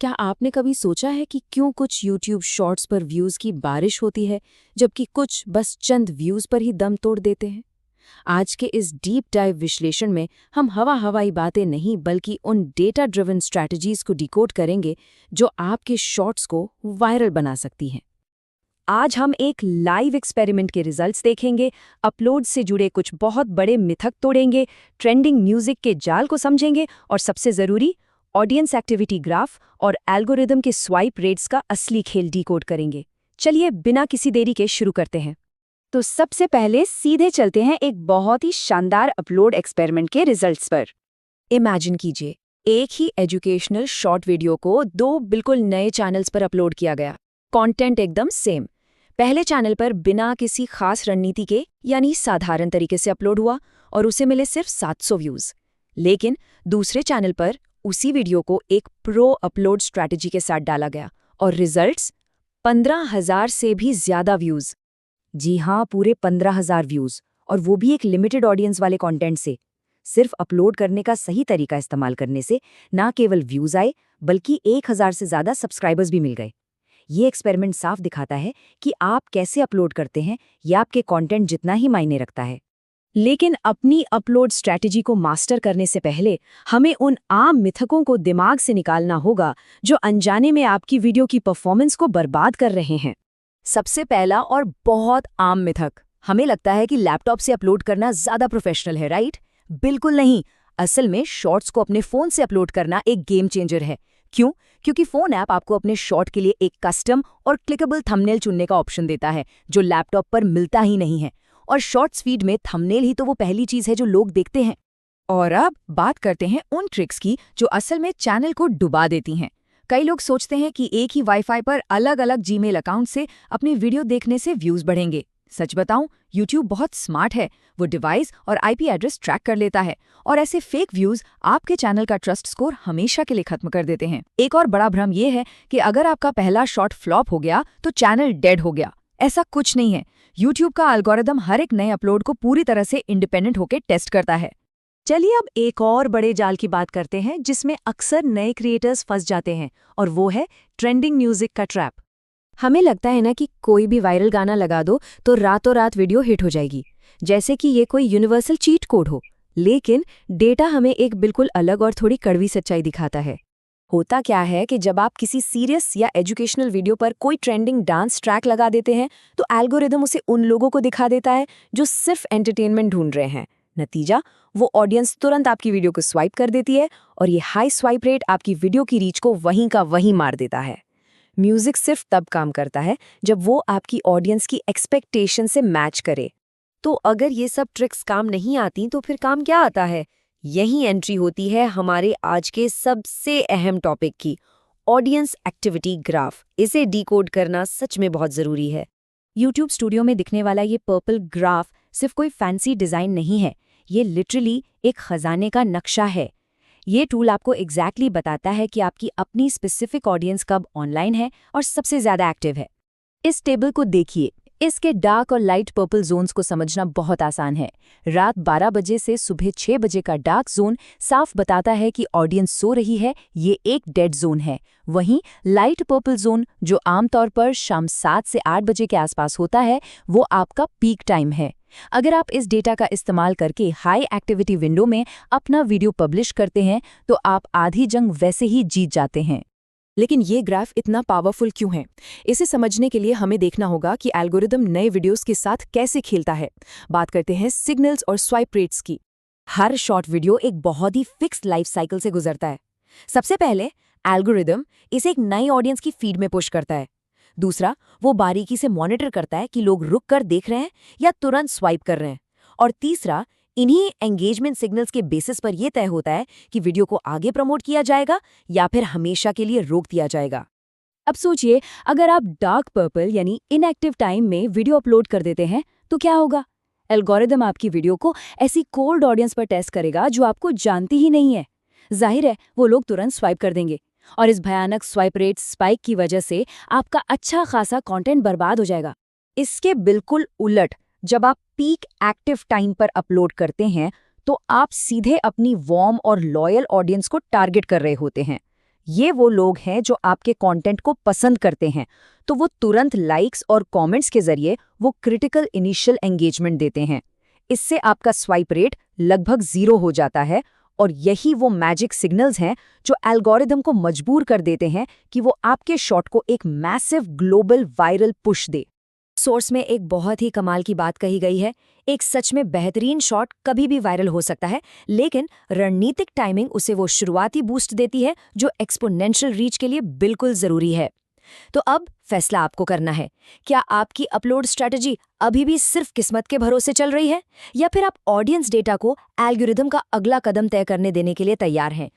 क्या आपने कभी सोचा है कि क्यों कुछ YouTube शॉर्ट्स पर व्यूज़ की बारिश होती है, जबकि कुछ बस चंद व्यूज़ पर ही दम तोड़ देते हैं? आज के इस डीप डाइव विश्लेषण में हम हवाई बातें नहीं बल्कि उन डेटा ड्रिवन स्ट्रैटेजीज को डिकोड करेंगे जो आपके शॉर्ट्स को वायरल बना सकती हैं। आज हम एक लाइव एक्सपेरिमेंट के रिजल्ट्स देखेंगे, अपलोड से जुड़े कुछ बहुत बड़े मिथक तोड़ेंगे, ट्रेंडिंग म्यूजिक के जाल को समझेंगे और सबसे ज़रूरी ऑडियंस एक्टिविटी ग्राफ और एल्गोरिदम के स्वाइप रेट्स का असली खेल डिकोड करेंगे। चलिए बिना किसी देरी के शुरू करते हैं। तो सबसे पहले सीधे चलते हैं एक बहुत ही शानदार अपलोड एक्सपेरिमेंट के रिजल्ट्स पर। इमेजिन कीजिए, एक ही एजुकेशनल शॉर्ट वीडियो को दो बिल्कुल नए चैनल्स पर अपलोड किया गया। कंटेंट एकदम सेम। पहले चैनल पर बिना किसी खास रणनीति के यानी साधारण तरीके से अपलोड हुआ और उसे मिले सिर्फ 700 व्यूज़। लेकिन दूसरे चैनल पर उसी वीडियो को एक प्रो अपलोड स्ट्रैटेजी के साथ डाला गया और रिजल्ट्स 15,000 से भी ज्यादा व्यूज़। जी हाँ, पूरे 15,000 व्यूज़, और वो भी एक लिमिटेड ऑडियंस वाले कंटेंट से। सिर्फ अपलोड करने का सही तरीका इस्तेमाल करने से ना केवल व्यूज़ आए बल्कि 1,000 से ज़्यादा सब्सक्राइबर्स भी मिल गए। ये एक्सपेरिमेंट साफ दिखाता है कि आप कैसे अपलोड करते हैं, या आपके कंटेंट जितना ही मायने रखता है। लेकिन अपनी अपलोड स्ट्रैटेजी को मास्टर करने से पहले हमें उन आम मिथकों को दिमाग से निकालना होगा जो अनजाने में आपकी वीडियो की परफॉर्मेंस को बर्बाद कर रहे हैं। सबसे पहला और बहुत आम मिथक, हमें लगता है कि लैपटॉप से अपलोड करना ज़्यादा प्रोफेशनल है, राइट? बिल्कुल नहीं। असल में शॉर्ट्स को अपने फ़ोन से अपलोड करना एक गेम चेंजर है। क्यों? क्योंकि फ़ोन ऐप आपको अपने शॉर्ट के लिए एक कस्टम और क्लिकेबल थंबनेल चुनने का ऑप्शन देता है, जो लैपटॉप पर मिलता ही नहीं है। और शॉर्ट्स फीड में थंबनेल ही तो वो पहली चीज़ है जो लोग देखते हैं। और अब बात करते हैं उन ट्रिक्स की जो असल में चैनल को डुबा देती हैं। कई लोग सोचते हैं कि एक ही वाईफाई पर अलग अलग जीमेल अकाउंट से अपनी वीडियो देखने से व्यूज़ बढ़ेंगे। सच बताऊं, YouTube बहुत स्मार्ट है। वो डिवाइस और आईपी एड्रेस ट्रैक कर लेता है और ऐसे फेक व्यूज़ आपके चैनल का ट्रस्ट स्कोर हमेशा के लिए खत्म कर देते हैं। एक और बड़ा भ्रम ये है कि अगर आपका पहला शॉट फ्लॉप हो गया तो चैनल डेड हो गया। ऐसा कुछ नहीं है। YouTube का एल्गोरिदम हर एक नए अपलोड को पूरी तरह से इंडिपेंडेंट होकर टेस्ट करता है। चलिए अब एक और बड़े जाल की बात करते हैं जिसमें अक्सर नए क्रिएटर्स फंस जाते हैं, और वो है ट्रेंडिंग म्यूजिक का ट्रैप। हमें लगता है ना कि कोई भी वायरल गाना लगा दो तो रातों रात वीडियो हिट हो जाएगी, जैसे कि ये कोई यूनिवर्सल चीट कोड हो। लेकिन डेटा हमें एक बिल्कुल अलग और थोड़ी कड़वी सच्चाई दिखाता है। होता क्या है कि जब आप किसी सीरियस या एजुकेशनल वीडियो पर कोई ट्रेंडिंग डांस ट्रैक लगा देते हैं तो एल्गोरिदम उसे उन लोगों को दिखा देता है जो सिर्फ एंटरटेनमेंट ढूंढ रहे हैं। नतीजा, वो ऑडियंस तुरंत आपकी वीडियो को स्वाइप कर देती है और ये हाई स्वाइप रेट आपकी वीडियो की रीच को वहीं का वहीं मार देता है। म्यूजिक सिर्फ तब काम करता है जब वो आपकी ऑडियंस की एक्सपेक्टेशन से मैच करे। तो अगर ये सब ट्रिक्स काम नहीं आती तो फिर काम क्या आता है? यही एंट्री होती है हमारे आज के सबसे अहम टॉपिक की, ऑडियंस एक्टिविटी ग्राफ। इसे डिकोड करना सच में बहुत ज़रूरी है। YouTube स्टूडियो में दिखने वाला ये पर्पल ग्राफ सिर्फ कोई फैंसी डिज़ाइन नहीं है, ये लिटरली एक खजाने का नक्शा है। ये टूल आपको एग्जैक्टली बताता है कि आपकी अपनी स्पेसिफिक ऑडियंस कब ऑनलाइन है और सबसे ज़्यादा एक्टिव है। इस टेबल को देखिए, इसके डार्क और लाइट पर्पल जोन्स को समझना बहुत आसान है। रात 12 बजे से सुबह 6 बजे का डार्क जोन साफ बताता है कि ऑडियंस सो रही है, ये एक डेड जोन है। वहीं लाइट पर्पल जोन, जो आमतौर पर शाम 7 से 8 बजे के आसपास होता है, वो आपका पीक टाइम है। अगर आप इस डेटा का इस्तेमाल करके हाई एक्टिविटी विंडो में अपना वीडियो पब्लिश करते हैं तो आप आधी जंग वैसे ही जीत जाते हैं। लेकिन ये ग्राफ इतना पावरफुल क्यों है? इसे समझने के लिए हमें देखना होगा कि एल्गोरिदम नए वीडियोस के साथ कैसे खेलता है। बात करते हैं सिग्नल्स और स्वाइप रेट्स की। हर शॉर्ट वीडियो एक बहुत ही फिक्स्ड लाइफ साइकिल से गुजरता है। सबसे पहले एल्गोरिदम इसे एक नई ऑडियंस की फीड में पुश करता है। दूसरा, वो बारीकी से मॉनिटर करता है कि लोग रुक कर देख रहे हैं या तुरंत स्वाइप कर रहे हैं। और तीसरा, इन्हीं एंगेजमेंट सिग्नल्स के बेसिस पर यह तय होता है कि वीडियो को आगे प्रमोट किया जाएगा या फिर हमेशा के लिए रोक दिया जाएगा। अब सोचिए, अगर आप डार्क पर्पल यानी इनएक्टिव टाइम में वीडियो अपलोड कर देते हैं तो क्या होगा? एल्गोरिदम आपकी वीडियो को ऐसी कोल्ड ऑडियंस पर टेस्ट करेगा जो आपको जानती ही नहीं है। जाहिर है, वो लोग तुरंत स्वाइप कर देंगे और इस भयानक स्वाइप रेट स्पाइक की वजह से आपका अच्छा खासा कंटेंट बर्बाद हो जाएगा। इसके बिल्कुल उलट, जब आप पीक एक्टिव टाइम पर अपलोड करते हैं तो आप सीधे अपनी वार्म और लॉयल ऑडियंस को टारगेट कर रहे होते हैं। ये वो लोग हैं जो आपके कंटेंट को पसंद करते हैं, तो वो तुरंत लाइक्स और कमेंट्स के जरिए वो क्रिटिकल इनिशियल एंगेजमेंट देते हैं। इससे आपका स्वाइप रेट लगभग 0 हो जाता है, और यही वो मैजिक सिग्नल्स हैं जो एल्गोरिदम को मजबूर कर देते हैं कि वो आपके शॉट को एक मैसिव ग्लोबल वायरल पुश दे। सोर्स में एक बहुत ही कमाल की बात कही गई है, एक सच में बेहतरीन शॉट कभी भी वायरल हो सकता है, लेकिन रणनीतिक टाइमिंग उसे वो शुरुआती बूस्ट देती है जो एक्सपोनेंशियल रीच के लिए बिल्कुल जरूरी है। तो अब फैसला आपको करना है, क्या आपकी अपलोड स्ट्रैटेजी अभी भी सिर्फ किस्मत के भरोसे चल रही है, या फिर आप ऑडियंस डेटा को एल्गोरिदम का अगला कदम तय करने देने के लिए तैयार हैं।